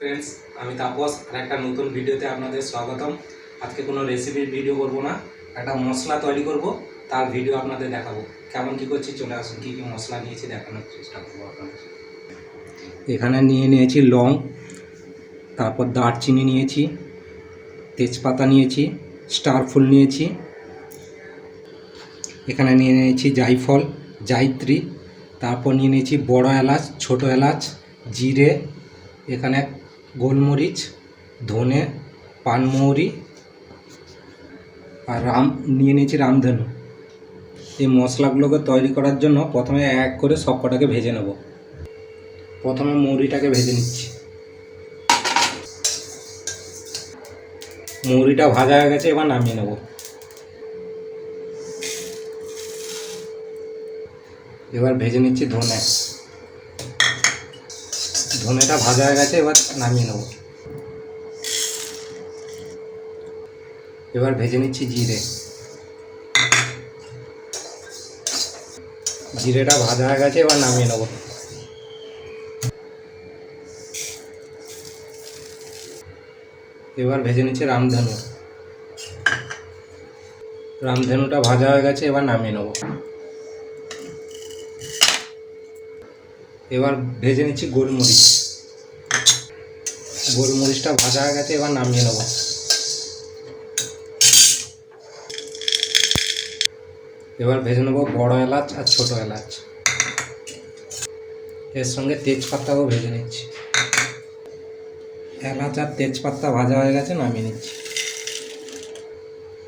Friends আমি তাপস আর একটা নতুন ভিডিওতে আপনাদের স্বাগতম। আজকে কোনো রেসিপির ভিডিও করব না, একটা মশলা তৈরি করব, তার ভিডিও আপনাদের দেখাবো। কেমন কি করছি চলে আসুন, কি কি মশলা নিয়েছি দেখানোর চেষ্টা করব আপনাদের। এখানে নিয়েছি লং, তারপর দারচিনি নিয়েছি, তেজপাতা নিয়েছি, স্টার ফুল নিয়েছি, এখানে নিয়েছি জায়ফল, জায়ত্রী, তারপর নিয়েছি বড় এলাচ, ছোট এলাচ, জিরে, এখানে গোলমরিচ, ধনে, পানমৌরি আর নিয়েছি রামধনু। এই মশলাগুলোকে তৈরি করার জন্য প্রথমে এক করে সব কটাকে ভেজে নেব। প্রথমে মৌরিটাকে ভেজে নিচ্ছি। মৌরিটা ভাজা হয়ে গেছে, এবার নামিয়ে নেব। এবার ভেজে নিচ্ছি ধনে, ধনেটা ভাজা হয়ে গেছে, এবার নামিয়ে নেব। এবার ভেজে নিচ্ছি জিরে, জিরেটা ভাজা হয়ে গেছে, এবার নামিয়ে নেব। এবার ভেজে নিচ্ছি রামধনু, রামধনুটা ভাজা হয়ে গেছে, এবার নামিয়ে নেব। এবার ভেজে নিচ্ছি গোলমরিচ, গোলমরিচটা ভাজা হয়ে গেছে, এবার নামিয়ে নেব। এবার ভেজে নেব বড় এলাচ আর ছোট এলাচ, এর সঙ্গে তেজপাতাও ভেজে নিচ্ছি। এলাচ আর তেজপাতা ভাজা হয়ে গেছে, নামিয়ে নিচ্ছি।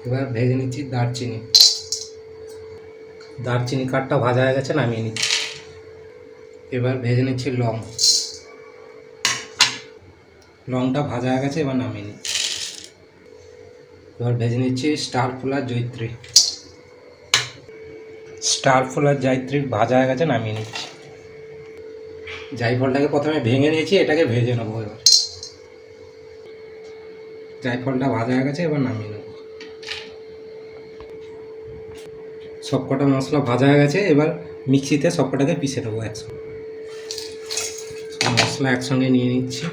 এবার ভেজে নিচ্ছি দারচিনি, দারচিনি কাঠটা ভাজা হয়ে গেছে, নামিয়ে নিচ্ছি। এবার ভেজে নিচ্ছি লং, লংটা ভাজা হয়ে গেছে, এবার নামিয়ে নিচ্ছি। এবার ভেজে নিচ্ছি স্টার ফুল আর জয়িত্রী, স্টার ফুল আর জয়িত্রী ভাজা হয়ে গেছে, নামিয়ে নিচ্ছি। জায়ফলটাকে প্রথমে ভেঙে নিয়েছি, এটাকে ভেজে নেবো। এবার জায়ফলটা ভাজা হয়ে গেছে, এবার নামিয়ে নেব। সবকটা মশলা ভাজা হয়ে গেছে, এবার মিক্সিতে সবকটাকে পিষে নেবো একসঙ্গে। মশলা একসঙ্গে নিয়ে নিচ্ছি।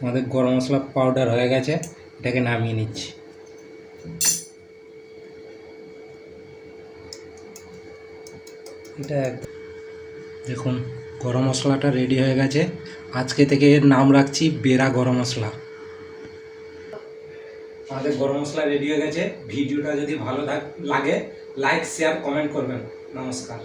আমাদের গরম মশলা পাউডার হয়ে গেছে, এটাকে নামিয়ে নিচ্ছি। এটা দেখুন গরম মশলাটা রেডি হয়ে গেছে। আজকে থেকে এর নাম রাখছি বেরা গরম মশলা। আমাদের গরম মশলা রেডি হয়ে গেছে। ভিডিওটা যদি ভালো লাগে লাইক শেয়ার কমেন্ট করবেন। নমস্কার।